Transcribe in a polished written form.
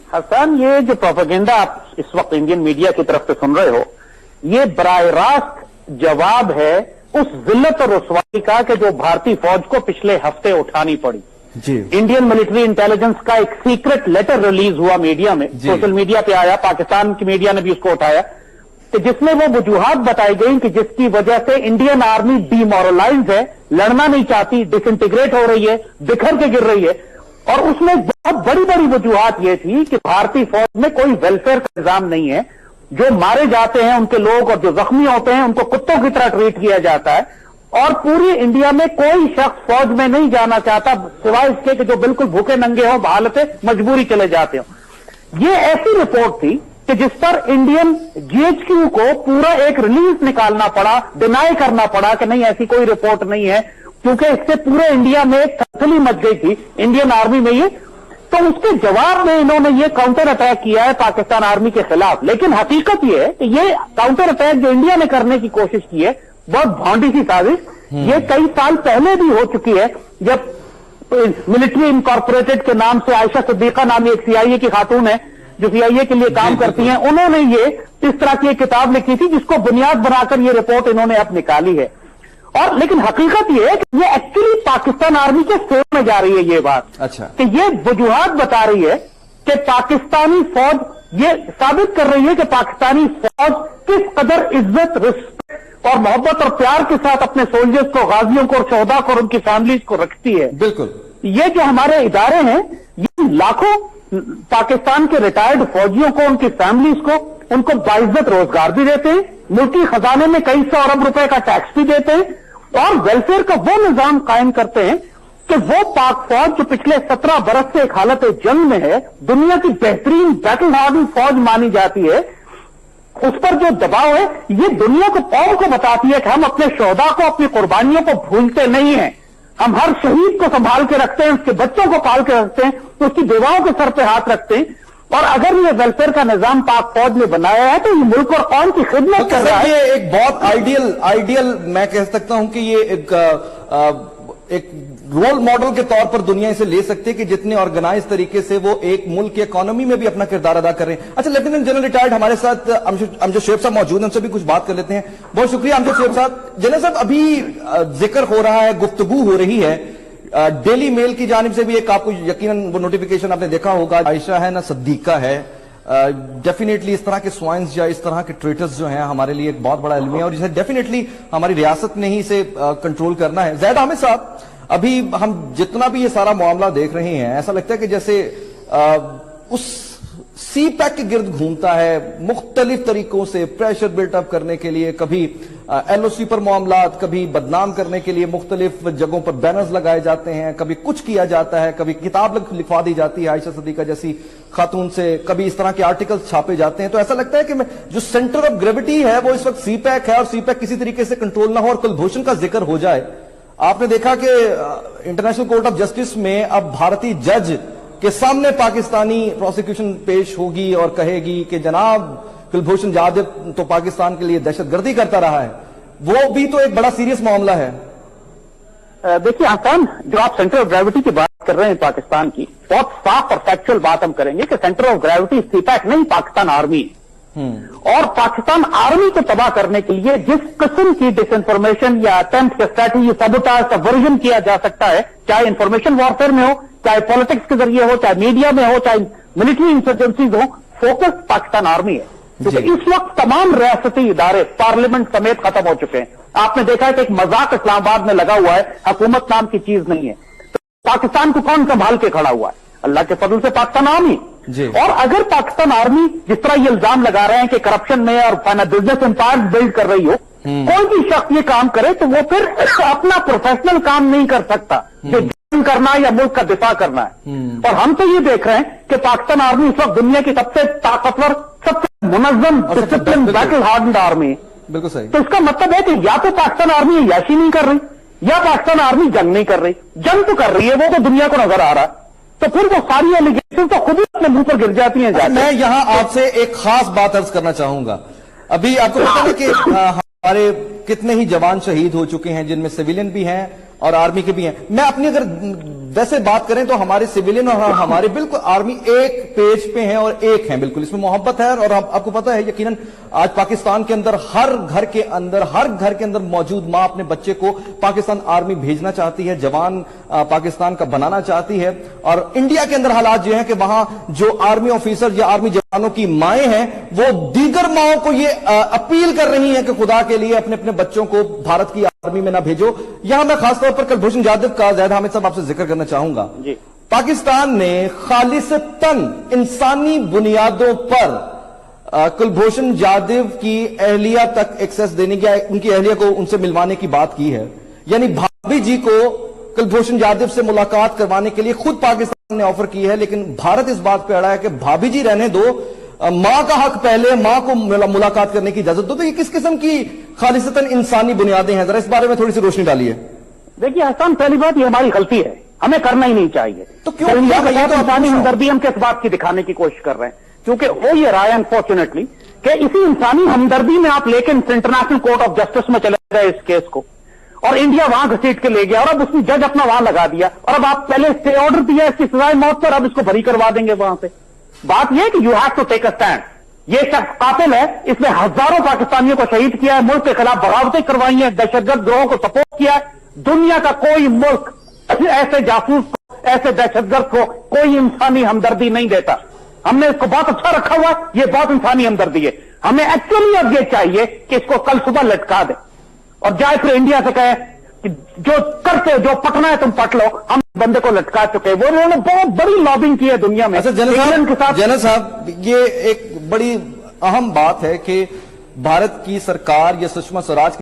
हसन, ये जो प्रोपेगेंडा आप इस वक्त इंडियन मीडिया की तरफ से सुन रहे हो, ये बराह रास्त जवाब है उस जिल्लत और रुसवाई का कि जो भारतीय फौज को पिछले हफ्ते उठानी पड़ी। जी। इंडियन मिलिट्री इंटेलिजेंस का एक सीक्रेट लेटर रिलीज हुआ मीडिया में, सोशल मीडिया पे आया, पाकिस्तान की मीडिया ने भी उसको उठाया, कि जिसमें वो वजूहात बताई गई कि जिसकी वजह से इंडियन आर्मी डीमोरलाइज है, लड़ना नहीं चाहती, डिसइंटीग्रेट हो रही है, बिखर के गिर रही है। और उसमें बहुत बड़ी बड़ी वजूहात ये थी कि भारतीय फौज में कोई वेलफेयर का निजाम नहीं है, जो मारे जाते हैं उनके लोग और जो जख्मी होते हैं उनको कुत्तों की तरह ट्रीट किया जाता है, और पूरी इंडिया में कोई शख्स फौज में नहीं जाना चाहता सिवाय इसके कि जो बिल्कुल भूखे नंगे हों, बहालत मजबूरी चले जाते हो। ये ऐसी रिपोर्ट थी कि जिस पर इंडियन जीएचक्यू को पूरा एक रिलीज निकालना पड़ा, डिनाई करना पड़ा कि नहीं ऐसी कोई रिपोर्ट नहीं है, क्योंकि इससे पूरे इंडिया में एक तब्दीली मच गई थी इंडियन आर्मी में ये। तो उसके जवाब में इन्होंने ये काउंटर अटैक किया है पाकिस्तान आर्मी के खिलाफ। लेकिन हकीकत ये है कि ये काउंटर अटैक जो इंडिया ने करने की कोशिश की है, बहुत भौंडी सी साजिश, ये कई साल पहले भी हो चुकी है, जब मिलिट्री इनकॉर्पोरेटेड के नाम से आयशा सिद्दीका नामी एक सीआईए की खातून है जो सीआईए के लिए काम करती हैं, उन्होंने ये इस तरह की एक किताब लिखी थी जिसको बुनियाद बनाकर ये रिपोर्ट इन्होंने अब निकाली है। और लेकिन हकीकत ये है कि ये एक्चुअली पाकिस्तान आर्मी के फेवर में जा रही है ये बात। अच्छा। कि ये वजूहात बता रही है कि पाकिस्तानी फौज ये साबित कर रही है कि पाकिस्तानी फौज किस कदर इज्जत, रिस्पेक्ट और मोहब्बत और प्यार के साथ अपने सोल्जर्स को, गाजियों को और शोहदा को और उनकी फैमिलीज को रखती है। बिल्कुल। ये जो हमारे इदारे हैं, ये लाखों पाकिस्तान के रिटायर्ड फौजियों को, उनकी फैमिलीज को, उनको बाइज्जत रोजगार भी देते हैं, मुल्की खजाने में कई सौ अरब रुपए का टैक्स भी देते हैं, और वेलफेयर का वो निजाम कायम करते हैं कि वो पाक फौज जो पिछले 17 बरस से एक हालत जंग में है, दुनिया की बेहतरीन बैटल हार्डन फौज मानी जाती है, उस पर जो दबाव है ये दुनिया को, कौम को बताती है कि हम अपने शोहदा को, अपनी कुर्बानियों को भूलते नहीं हैं। हम हर शहीद को संभाल के रखते हैं, उसके बच्चों को पाल के रखते हैं, उसकी बेवाओं के सर पे हाथ रखते हैं। और अगर ये वेलफेयर का निजाम पाक फौज ने बनाया है तो ये मुल्क और कौम की खिदमत कर रहा है। ये एक बहुत आइडियल मैं कह सकता हूं कि ये एक रोल मॉडल के तौर पर दुनिया इसे ले सकती है कि जितने ऑर्गेनाइज तरीके से वो एक मुल्क की इकोनॉमी में भी अपना किरदार अदा कर रहे हैं। अच्छा, लेफ्टिनेंट जनरल रिटायर्ड हमारे साथ अमजद शेख साहब मौजूद हैं, उनसे भी कुछ बात कर लेते हैं। बहुत शुक्रिया अमजद शेख साहब। जनरल साहब, अभी जिक्र हो रहा है, गुफ्तगू हो रही है, डेली मेल की जानिब से भी एक, आपको यकीनन वो नोटिफिकेशन आपने देखा होगा, आयशा है ना सिद्दीका है, डेफिनेटली इस तरह के स्वाइन्स या इस तरह के ट्रेटर्स जो हैं हमारे लिए एक बहुत बड़ा अलमिया है और जिसे डेफिनेटली हमारी रियासत ने ही इसे कंट्रोल करना है। ज़ैद आमिर साहब, अभी हम जितना भी ये सारा मामला देख रहे हैं, ऐसा लगता है कि जैसे उस सी पैक के गिर्द घूमता है, मुख्तलिफ तरीकों से प्रेशर बिल्टअप करने के लिए, कभी एलओसी पर मामलात, कभी बदनाम करने के लिए मुख्तलिफ जगहों पर बैनर्स लगाए जाते हैं, कभी कुछ किया जाता है, कभी किताब लिखवा दी जाती है आयशा सिद्दीका जैसी खातून से, कभी इस तरह के आर्टिकल्स छापे जाते हैं। तो ऐसा लगता है कि जो सेंटर ऑफ ग्रेविटी है वो इस वक्त सी पैक है और सी पैक किसी तरीके से कंट्रोल ना हो और कुलभूषण का जिक्र हो जाए। आपने देखा कि इंटरनेशनल कोर्ट ऑफ जस्टिस में अब भारतीय जज के सामने पाकिस्तानी प्रोसिक्यूशन पेश होगी और कहेगी कि जनाब कुलभूषण जाधव तो पाकिस्तान के लिए दहशतगर्दी करता रहा है। वो भी तो एक बड़ा सीरियस मामला है। देखिए हसन, जो आप सेंटर ऑफ ग्रेविटी की बात कर रहे हैं पाकिस्तान की, बहुत साफ और फैक्चुअल बात हम करेंगे कि सेंटर ऑफ ग्रेविटी सीपैक नहीं, पाकिस्तान आर्मी। और पाकिस्तान आर्मी को तबाह करने के लिए जिस किस्म की डिसइंफॉर्मेशन या अटेम्प्ट या स्ट्रैटेजी, सबोटाज, सबवर्जन किया जा सकता है, चाहे इंफॉर्मेशन वॉरफेयर में हो, चाहे पॉलिटिक्स के जरिए हो, चाहे मीडिया में हो, चाहे मिलिट्री इंसर्जेंसीज हो, फोकस पाकिस्तान आर्मी है। क्योंकि इस वक्त तमाम रियासती इदारे पार्लियामेंट समेत खत्म हो चुके हैं। आपने देखा है कि एक मजाक इस्लामाबाद में लगा हुआ है, हुकूमत नाम की चीज नहीं है। तो पाकिस्तान को कौन संभाल के खड़ा हुआ है? अल्लाह के फजल से पाकिस्तान आर्मी। और अगर पाकिस्तान आर्मी जिस तरह ये इल्जाम लगा रहे हैं कि करप्शन में और बिजनेस एम्पायर बिल्ड कर रही हो, कोई भी शख्स ये काम करे तो वो फिर अपना प्रोफेशनल काम नहीं कर सकता, जो जंग करना है या मुल्क का दिफा करना है। और हम तो ये देख रहे हैं कि पाकिस्तान आर्मी इस वक्त दुनिया की सबसे ताकतवर, सबसे मुनज़्ज़म, डिसिप्लिन, बैटल हार्डन्ड आर्मी। बिल्कुल सही। तो इसका मतलब है कि या तो पाकिस्तान आर्मी याशी नहीं कर रही या पाकिस्तान आर्मी जंग नहीं कर रही। जंग तो कर रही है, वो तो दुनिया को नजर आ रहा है। तो फिर वो सारी एलिगेशन तो खुद ही अपने मुंह पर गिर जाती हैं। मैं यहां आपसे एक खास बात अर्ज करना चाहूंगा। अभी आपको पता है कि हमारे कितने ही जवान शहीद हो चुके हैं, जिनमें सिविलियन भी हैं اور آرمی کے بھی ہیں. میں اپنی اگر ویسے بات کریں تو ہمارے سویلین اور ہمارے بالکل آرمی ایک پیج پہ ہیں اور ایک ہیں, بالکل اس میں محبت ہے. اور آپ کو پتا ہے یقیناً آج پاکستان کے اندر ہر گھر کے اندر موجود ماں اپنے بچے کو پاکستان آرمی بھیجنا چاہتی ہے, جوان پاکستان کا بنانا چاہتی ہے. اور انڈیا کے اندر حالات یہ ہیں کہ وہاں جو آرمی آفیسر یا آرمی جوانوں کی مائیں ہیں وہ دیگر ماؤں کو یہ اپیل کر رہی ہیں کہ خدا کے لیے اپنے اپنے بچوں کو بھارت کی آرمی میں نہ بھیجو. یہاں میں خاص طور پر کلبھوشن جادو کا زید حامد صاحب آپ سے ذکر کرنا چاہوں گا. پاکستان نے خالصتاً انسانی بنیادوں پر کلبھوشن جادو کی اہلیہ تک ایکسس دینے کی, ان کی اہلیہ کو ان سے ملوانے کی بات کی ہے. یعنی بھابھی جی کو کلبھوشن جادو سے ملاقات کروانے کے لیے خود پاکستان نے آفر کی ہے, لیکن بھارت اس بات پہ اڑا ہے کہ بھابھی جی رہنے دو, ماں کا حق پہلے, ماں کو ملاقات کرنے کی اجازت دو. تو یہ کس قسم کی خالصتاً انسانی بنیادیں ہیں؟ ذرا اس بارے میں تھوڑی سی روشنی ڈالیے. دیکھیے احسان, پہلی بات یہ ہماری غلطی ہے, ہمیں کرنا ہی نہیں چاہیے. تو کیوں انسانی ہمدردی ہم کس بات کی دکھانے کی کوشش کر رہے ہیں, کیونکہ ہو یہ رہا ہے انفارچونیٹلی کہ اسی انسانی ہمدردی میں آپ لے کے انٹرنیشنل کورٹ آف جسٹس میں چلے گئے اس کیس کو, اور انڈیا وہاں گھسیٹ کے لے گیا, اور اب اس نے جج اپنا وہاں لگا دیا, اور اب آپ پہلے اسٹے آرڈر دیا اس کی سزائے موت پر, اب اس کو بری کروا دیں گے وہاں سے. بات یہ کہ you have to take a stand. یہ شخص قاتل ہے, اس نے ہزاروں پاکستانیوں کو شہید کیا ہے, ملک کے خلاف بغاوتیں کروائی ہیں, دہشت گرد گروہوں کو سپورٹ کیا ہے. دنیا کا کوئی ملک ایسے جاسوس کو, ایسے دہشت گرد کو کوئی انسانی ہمدردی نہیں دیتا. ہم نے اس کو بہت اچھا رکھا ہوا ہے, یہ بہت انسانی ہمدردی ہے. ہمیں ایکچولی اب یہ چاہیے کہ اس کو کل صبح لٹکا دیں اور جائے پھر انڈیا سے کہے کہ جو کرتے جو پٹنا ہے تم پٹ لو, ہم بندے کو لٹکا چکے. وہ انہوں نے بہت بڑی لابنگ کی ہے دنیا میں. جنرل صاحب, یہ ایک بڑی اہم بات ہے کہ بھارت کی سرکار یا سشما سوراج